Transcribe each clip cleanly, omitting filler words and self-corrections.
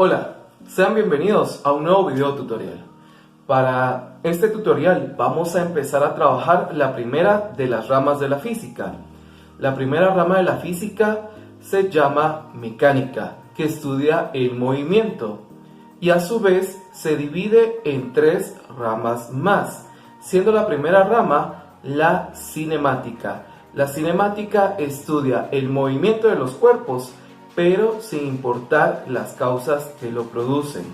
Hola, sean bienvenidos a un nuevo video tutorial. Para este tutorial vamos a empezar a trabajar la primera de las ramas de la física. La primera rama de la física se llama mecánica, que estudia el movimiento, y a su vez se divide en tres ramas más, siendo la primera rama la cinemática. La cinemática estudia el movimiento de los cuerpos, pero sin importar las causas que lo producen.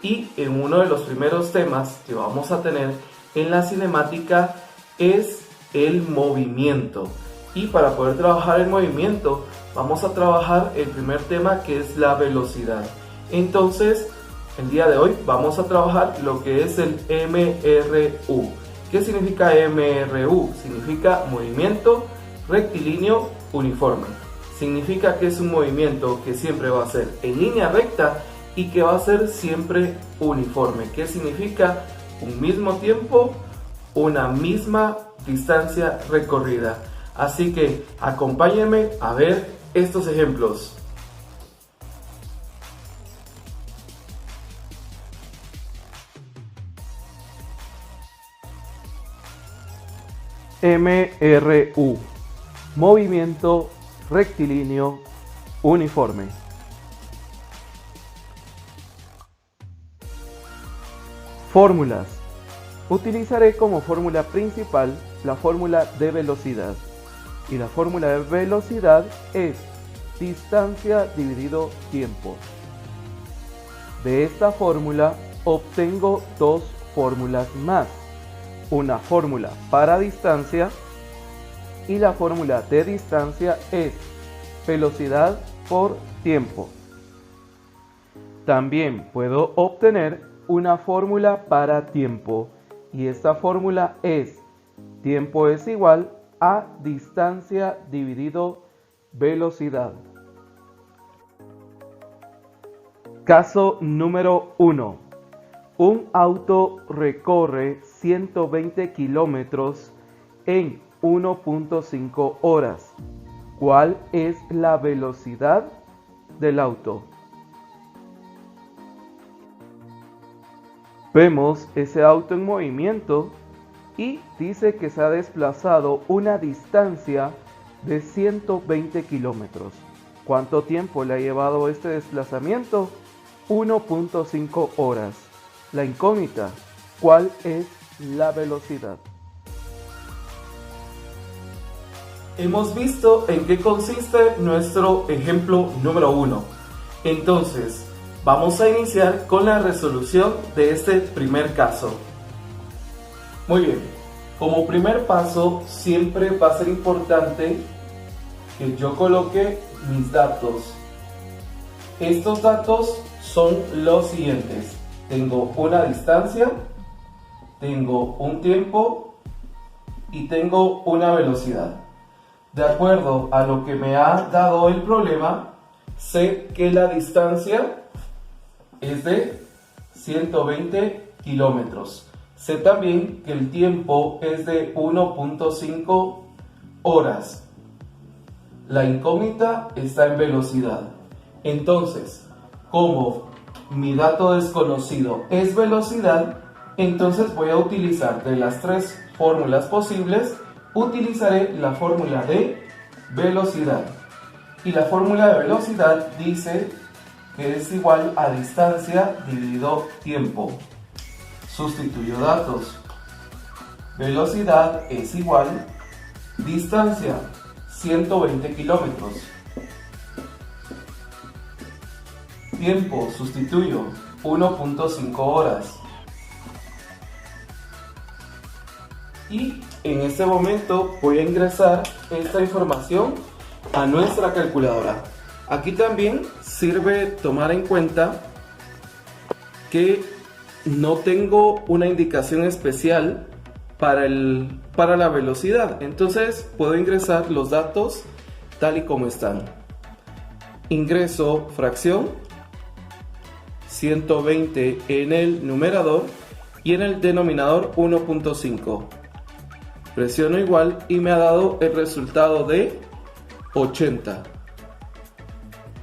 Y en uno de los primeros temas que vamos a tener en la cinemática es el movimiento. Y para poder trabajar el movimiento vamos a trabajar el primer tema, que es la velocidad. Entonces el día de hoy vamos a trabajar lo que es el MRU. ¿Qué significa MRU? Significa movimiento rectilíneo uniforme. Significa que es un movimiento que siempre va a ser en línea recta y que va a ser siempre uniforme. ¿Qué significa? Un mismo tiempo, una misma distancia recorrida. Así que acompáñenme a ver estos ejemplos. MRU, movimiento rectilíneo uniforme. Fórmulas. Utilizaré como fórmula principal la fórmula de velocidad. Y la fórmula de velocidad es distancia dividido tiempo. De esta fórmula obtengo dos fórmulas más. Una fórmula para distancia, y la fórmula de distancia es velocidad por tiempo. También puedo obtener una fórmula para tiempo, y esta fórmula es tiempo es igual a distancia dividido velocidad. Caso número 1. Un auto recorre 120 kilómetros en 1.5 horas. ¿Cuál es la velocidad del auto? Vemos ese auto en movimiento y dice que se ha desplazado una distancia de 120 kilómetros. ¿Cuánto tiempo le ha llevado este desplazamiento? 1.5 horas. La incógnita, ¿cuál es la velocidad? Hemos visto en qué consiste nuestro ejemplo número 1. Entonces, vamos a iniciar con la resolución de este primer caso. Muy bien, como primer paso siempre va a ser importante que yo coloque mis datos. Estos datos son los siguientes. Tengo una distancia, tengo un tiempo y tengo una velocidad. De acuerdo a lo que me ha dado el problema, sé que la distancia es de 120 kilómetros. Sé también que el tiempo es de 1.5 horas. La incógnita está en velocidad. Entonces, como mi dato desconocido es velocidad, entonces voy a utilizar de las tres fórmulas posibles, utilizaré la fórmula de velocidad. Y la fórmula de velocidad dice que es igual a distancia dividido tiempo. Sustituyo datos. Velocidad es igual distancia, 120 kilómetros. Tiempo, sustituyo, 1.5 horas. Y en este momento voy a ingresar esta información a nuestra calculadora. Aquí también sirve tomar en cuenta que no tengo una indicación especial para la velocidad. Entonces puedo ingresar los datos tal y como están. Ingreso fracción 120 en el numerador y en el denominador 1.5. Presiono igual y me ha dado el resultado de 80.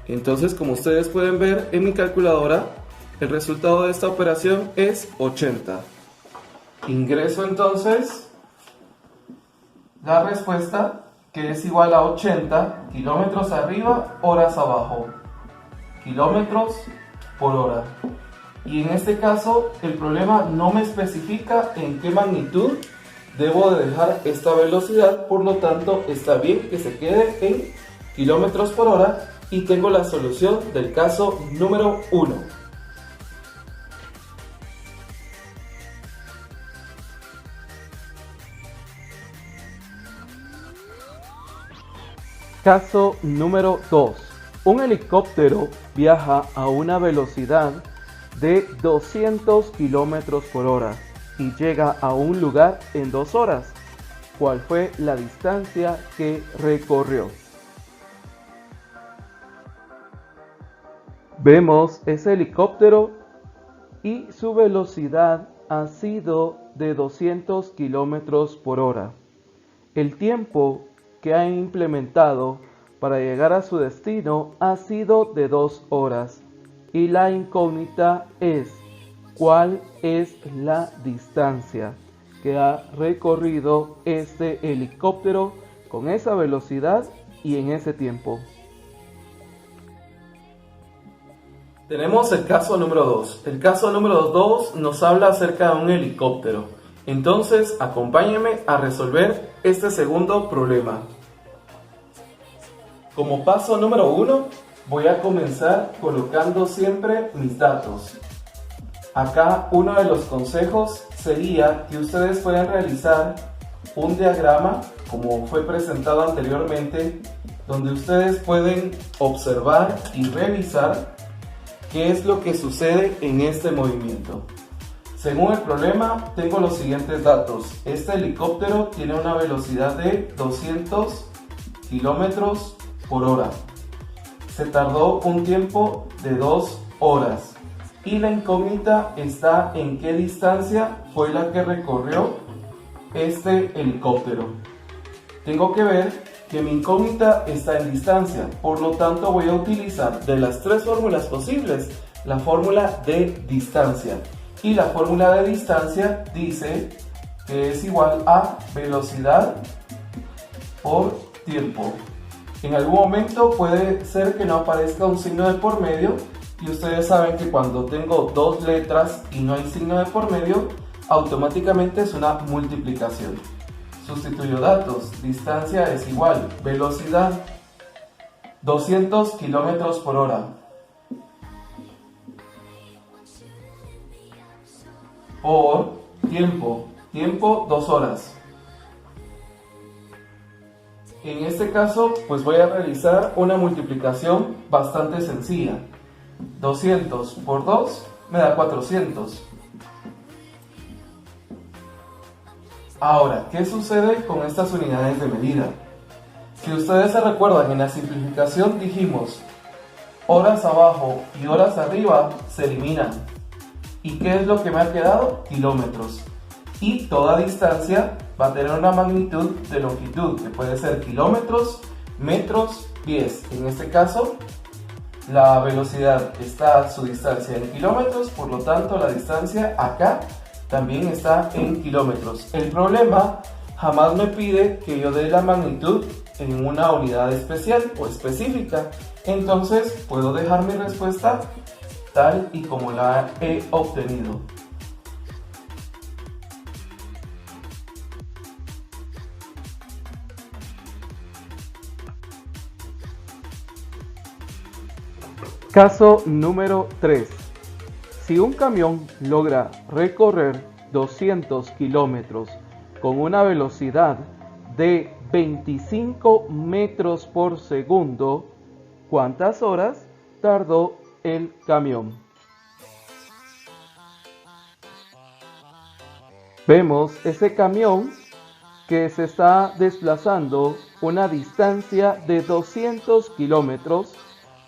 Entonces, como ustedes pueden ver en mi calculadora, el resultado de esta operación es 80. Ingreso entonces la respuesta, que es igual a 80 kilómetros arriba, horas abajo, kilómetros por hora. Y en este caso el problema no me especifica en qué magnitud debo de dejar esta velocidad, por lo tanto está bien que se quede en kilómetros por hora y tengo la solución del caso número 1. Caso número 2. Un helicóptero viaja a una velocidad de 200 km por hora y llega a un lugar en 2 horas. ¿Cuál fue la distancia que recorrió? Vemos ese helicóptero y su velocidad ha sido de 200 km por hora. El tiempo que ha implementado para llegar a su destino ha sido de 2 horas. Y la incógnita es, ¿cuál es la distancia que ha recorrido este helicóptero con esa velocidad y en ese tiempo? Tenemos el caso número 2. El caso número 2 nos habla acerca de un helicóptero. Entonces, acompáñenme a resolver este segundo problema. Como paso número 1, voy a comenzar colocando siempre mis datos. Acá uno de los consejos sería que ustedes puedan realizar un diagrama, como fue presentado anteriormente, donde ustedes pueden observar y revisar qué es lo que sucede en este movimiento. Según el problema, tengo los siguientes datos. Este helicóptero tiene una velocidad de 200 kilómetros por hora. Se tardó un tiempo de 2 horas. Y la incógnita está en qué distancia fue la que recorrió este helicóptero. Tengo que ver que mi incógnita está en distancia, por lo tanto voy a utilizar de las 3 fórmulas posibles la fórmula de distancia. Y la fórmula de distancia dice que es igual a velocidad por tiempo. En algún momento puede ser que no aparezca un signo de por medio, y ustedes saben que cuando tengo 2 letras y no hay signo de por medio, automáticamente es una multiplicación. Sustituyo datos, distancia es igual, velocidad 200 kilómetros por hora por tiempo, 2 horas. En este caso, pues voy a realizar una multiplicación bastante sencilla. 200 por 2 me da 400. Ahora, ¿qué sucede con estas unidades de medida? Si ustedes se recuerdan, en la simplificación dijimos horas abajo y horas arriba se eliminan. ¿Y qué es lo que me ha quedado? Kilómetros. Y toda distancia va a tener una magnitud de longitud, que puede ser kilómetros, metros, pies. En este caso, la velocidad está a su distancia en kilómetros, por lo tanto la distancia acá también está en kilómetros. El problema jamás me pide que yo dé la magnitud en una unidad especial o específica, entonces puedo dejar mi respuesta tal y como la he obtenido. Caso número 3. Si un camión logra recorrer 200 kilómetros con una velocidad de 25 metros por segundo, ¿cuántas horas tardó el camión? Vemos ese camión que se está desplazando una distancia de 200 kilómetros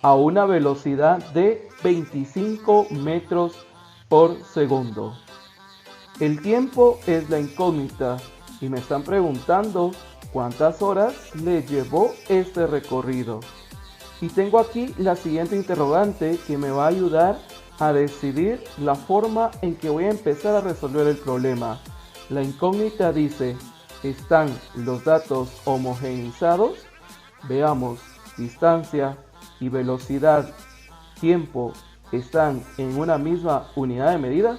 a una velocidad de 25 metros por segundo. El tiempo es la incógnita y me están preguntando cuántas horas le llevó este recorrido. Y tengo aquí la siguiente interrogante que me va a ayudar a decidir la forma en que voy a empezar a resolver el problema. La incógnita dice, ¿están los datos homogeneizados? Veamos, distancia y velocidad, tiempo, ¿están en una misma unidad de medida?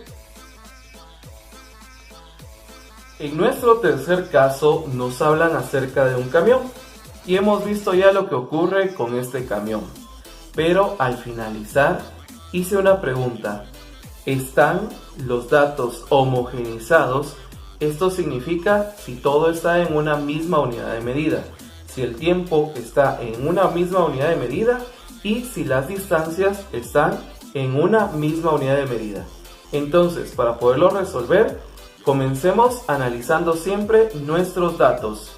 En nuestro tercer caso nos hablan acerca de un camión y hemos visto ya lo que ocurre con este camión. Pero al finalizar hice una pregunta, ¿están los datos homogeneizados? Esto significa si todo está en una misma unidad de medida, si el tiempo está en una misma unidad de medida y si las distancias están en una misma unidad de medida. Entonces, para poderlo resolver, comencemos analizando siempre nuestros datos.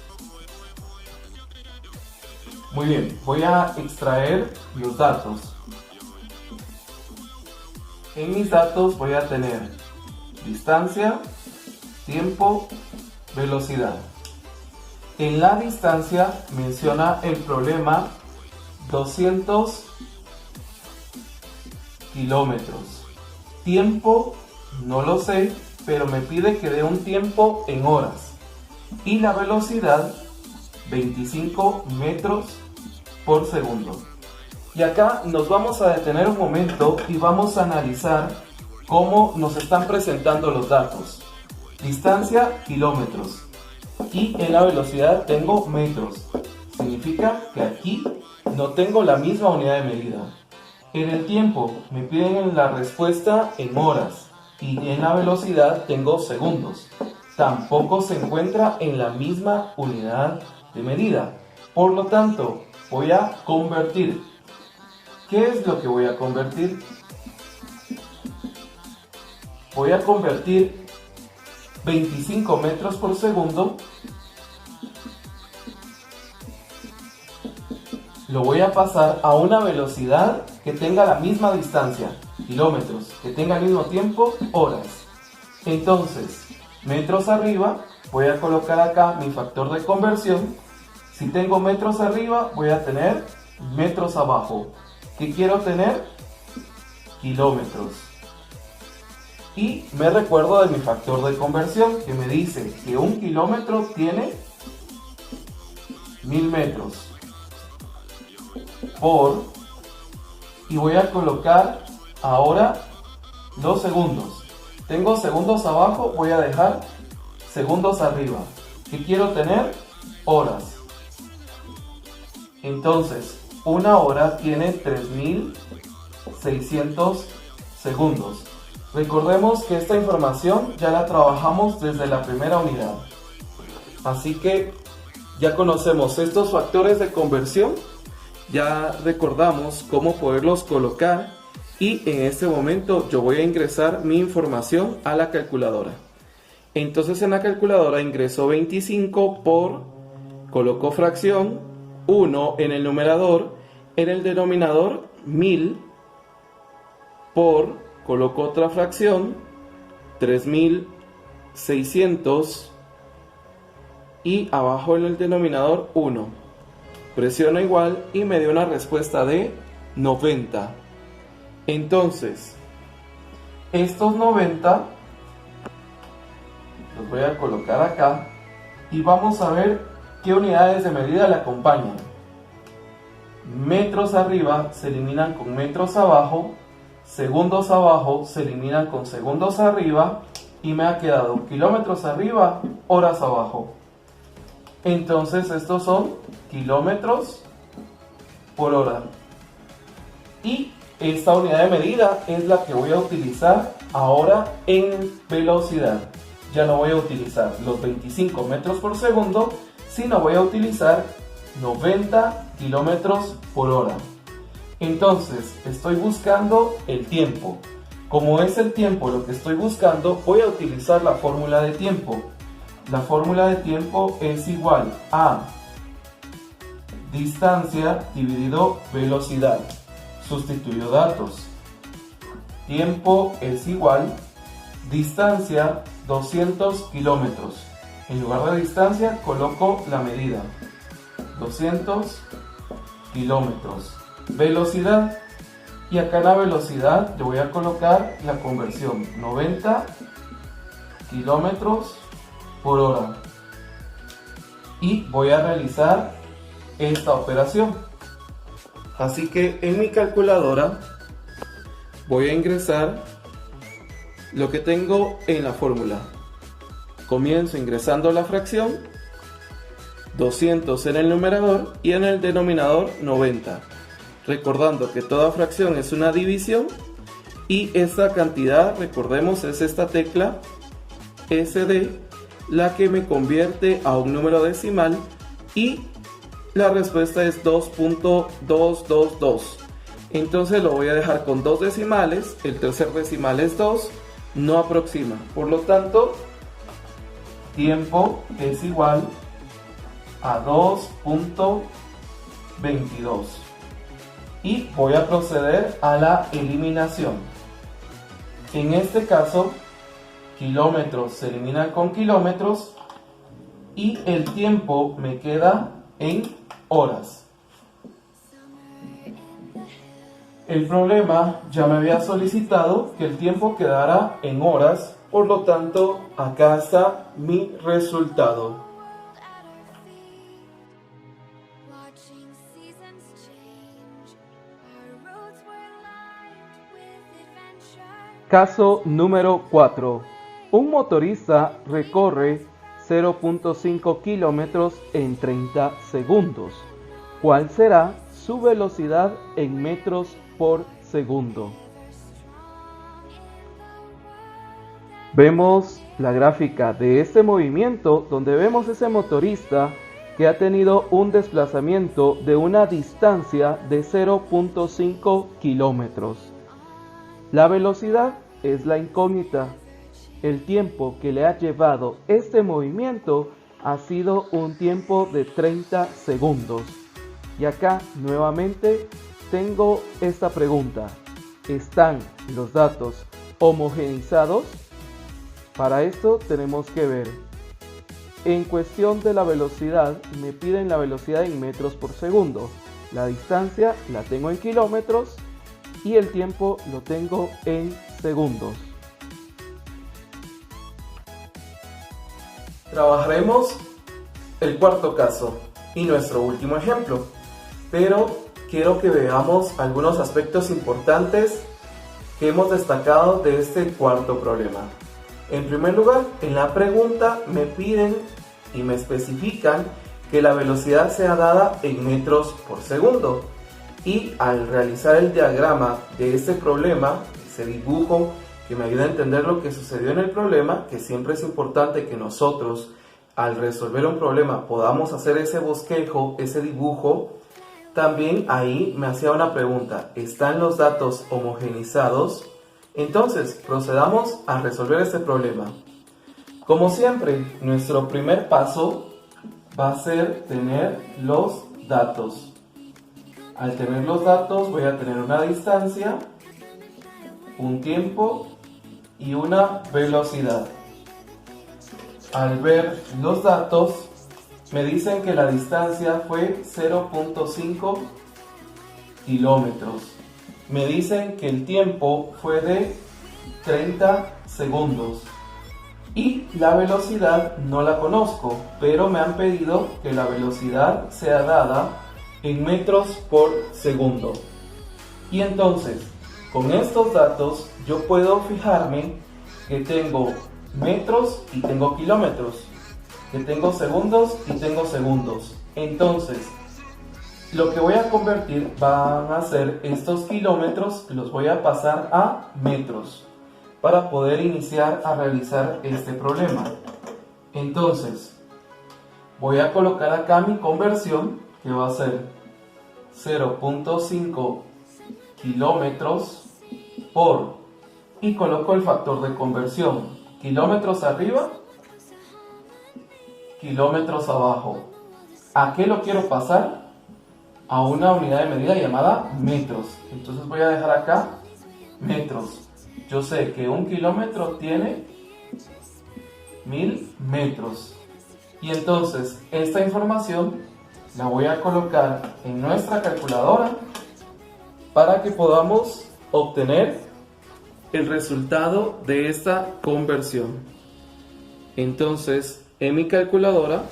Muy bien, voy a extraer los datos. En mis datos voy a tener distancia, tiempo, velocidad. En la distancia menciona el problema 200 kilómetros. Tiempo, no lo sé, pero me pide que dé un tiempo en horas. Y la velocidad, 25 metros por segundo. Y acá nos vamos a detener un momento y vamos a analizar cómo nos están presentando los datos. Distancia, kilómetros. Y en la velocidad tengo metros. Significa que aquí no tengo la misma unidad de medida. En el tiempo me piden la respuesta en horas. Y en la velocidad tengo segundos. Tampoco se encuentra en la misma unidad de medida. Por lo tanto, voy a convertir. ¿Qué es lo que voy a convertir? Voy a convertir 25 metros por segundo. Lo voy a pasar a una velocidad que tenga la misma distancia, kilómetros, que tenga el mismo tiempo, horas. Entonces, metros arriba, voy a colocar acá mi factor de conversión. Si tengo metros arriba, voy a tener metros abajo. ¿Qué quiero tener? Kilómetros. Y me recuerdo de mi factor de conversión que me dice que un kilómetro tiene 1000 metros. Y voy a colocar ahora los segundos. Tengo segundos abajo, voy a dejar segundos arriba. ¿Qué quiero tener? Horas. Entonces, una hora tiene 3600 segundos. Recordemos que esta información ya la trabajamos desde la primera unidad. Así que ya conocemos estos factores de conversión. Ya recordamos cómo poderlos colocar y en este momento yo voy a ingresar mi información a la calculadora. Entonces en la calculadora ingreso 25 por, coloco fracción, 1 en el numerador, en el denominador 1000 por, coloco otra fracción, 3600 y abajo en el denominador 1. Presiono igual y me dio una respuesta de 90. Entonces, estos 90 los voy a colocar acá y vamos a ver qué unidades de medida le acompañan. Metros arriba se eliminan con metros abajo, segundos abajo se eliminan con segundos arriba y me ha quedado kilómetros arriba, horas abajo. Entonces estos son kilómetros por hora. Y esta unidad de medida es la que voy a utilizar ahora en velocidad. Ya no voy a utilizar los 25 metros por segundo, sino voy a utilizar 90 kilómetros por hora. Entonces estoy buscando el tiempo. Como es el tiempo lo que estoy buscando, voy a utilizar la fórmula de tiempo. La fórmula de tiempo es igual a distancia dividido velocidad. Sustituyo datos. Tiempo es igual distancia 200 kilómetros. En lugar de distancia coloco la medida. 200 kilómetros. velocidad. Y acá en la velocidad le voy a colocar la conversión 90 kilómetros por hora. Y voy a realizar esta operación. Así que en mi calculadora voy a ingresar lo que tengo en la fórmula. Comienzo ingresando la fracción, 200 en el numerador y en el denominador 90. Recordando que toda fracción es una división y esta cantidad, recordemos, es esta tecla SD la que me convierte a un número decimal y la respuesta es 2.222. Entonces lo voy a dejar con dos decimales, el tercer decimal es 2, no aproxima. Por lo tanto, tiempo es igual a 2.22. Y voy a proceder a la eliminación. En este caso, kilómetros se eliminan con kilómetros y el tiempo me queda en horas. El problema ya me había solicitado que el tiempo quedara en horas, por lo tanto acá está mi resultado. Caso número 4. Un motorista recorre 0.5 kilómetros en 30 segundos. ¿Cuál será su velocidad en metros por segundo? Vemos la gráfica de este movimiento donde vemos ese motorista que ha tenido un desplazamiento de una distancia de 0.5 kilómetros. La velocidad es la incógnita. El tiempo que le ha llevado este movimiento ha sido un tiempo de 30 segundos. Y acá nuevamente tengo esta pregunta. ¿Están los datos homogeneizados? Para esto tenemos que ver. En cuestión de la velocidad, me piden la velocidad en metros por segundo. La distancia la tengo en kilómetros y el tiempo lo tengo en segundos. Trabajaremos el cuarto caso y nuestro último ejemplo, pero quiero que veamos algunos aspectos importantes que hemos destacado de este cuarto problema. En primer lugar, en la pregunta me piden y me especifican que la velocidad sea dada en metros por segundo. Y al realizar el diagrama de este problema, ese dibujo que me ayuda a entender lo que sucedió en el problema, que siempre es importante que nosotros al resolver un problema podamos hacer ese bosquejo, ese dibujo, también ahí me hacía una pregunta: ¿están los datos homogeneizados? Entonces procedamos a resolver este problema. Como siempre, nuestro primer paso va a ser tener los datos. Al tener los datos voy a tener una distancia, un tiempo y una velocidad. Al ver los datos me dicen que la distancia fue 0.5 kilómetros. Me dicen que el tiempo fue de 30 segundos. Y la velocidad no la conozco, pero me han pedido que la velocidad sea dada en metros por segundo. Y entonces, con estos datos yo puedo fijarme que tengo metros y tengo kilómetros, que tengo segundos y tengo segundos. Entonces, lo que voy a convertir van a ser estos kilómetros, los voy a pasar a metros para poder iniciar a realizar este problema. Entonces, voy a colocar acá mi conversión, que va a ser 0.5 kilómetros por, y coloco el factor de conversión, kilómetros arriba, kilómetros abajo. ¿A qué lo quiero pasar? A una unidad de medida llamada metros. Entonces voy a dejar acá metros. Yo sé que un kilómetro tiene 1000 metros. Y entonces esta información la voy a colocar en nuestra calculadora para que podamos obtener el resultado de esta conversión. Entonces, en mi calculadora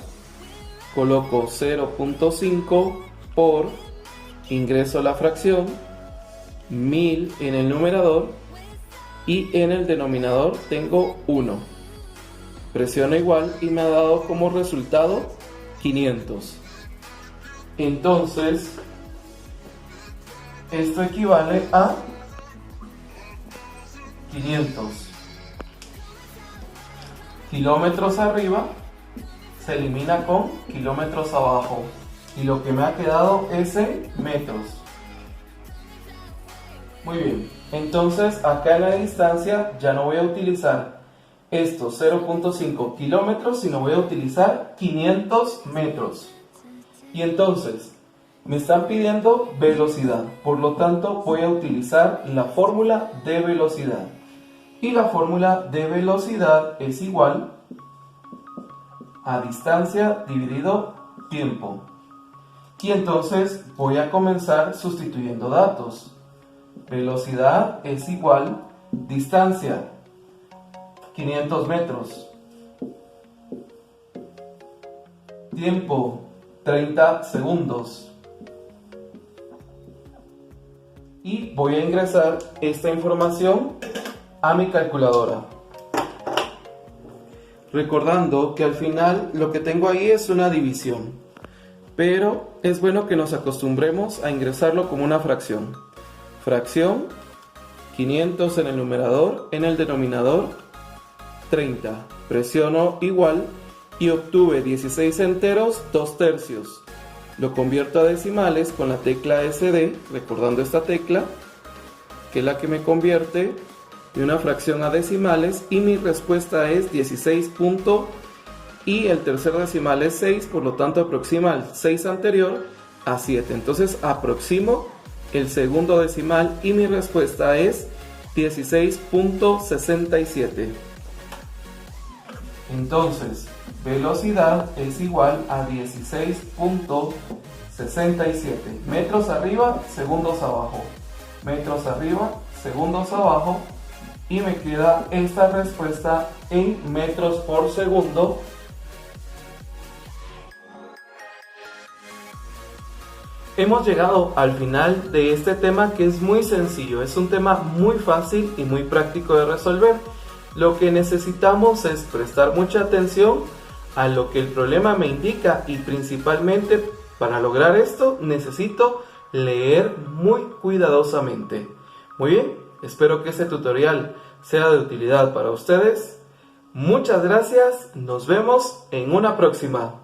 coloco 0.5 por, ingreso la fracción, 1000 en el numerador y en el denominador tengo 1. Presiono igual y me ha dado como resultado 500. Entonces, esto equivale a 500 kilómetros arriba se elimina con kilómetros abajo y lo que me ha quedado es en metros. Muy bien, entonces acá en la distancia ya no voy a utilizar estos 0.5 kilómetros, sino voy a utilizar 500 metros. Y entonces me están pidiendo velocidad, por lo tanto voy a utilizar la fórmula de velocidad. Y la fórmula de velocidad es igual a distancia dividido tiempo. Y entonces voy a comenzar sustituyendo datos. Velocidad es igual distancia, 500 metros. Tiempo, 30 segundos. Y voy a ingresar esta información a mi calculadora. Recordando que al final lo que tengo ahí es una división, pero es bueno que nos acostumbremos a ingresarlo como una fracción. Fracción, 500 en el numerador, en el denominador 30. Presiono igual y obtuve 16 enteros 2/3. Lo convierto a decimales con la tecla SD, recordando esta tecla, que es la que me convierte de una fracción a decimales, y mi respuesta es 16 punto, y el tercer decimal es 6, por lo tanto aproxima el 6 anterior a 7. Entonces aproximo el segundo decimal y mi respuesta es 16.67. Entonces, velocidad es igual a 16.67. Metros arriba, segundos abajo. Metros arriba, segundos abajo. Y me queda esta respuesta en metros por segundo. Hemos llegado al final de este tema, que es muy sencillo, es un tema muy fácil y muy práctico de resolver. Lo que necesitamos es prestar mucha atención a lo que el problema me indica, y principalmente para lograr esto necesito leer muy cuidadosamente. Muy bien, espero que este tutorial sea de utilidad para ustedes. Muchas gracias, nos vemos en una próxima.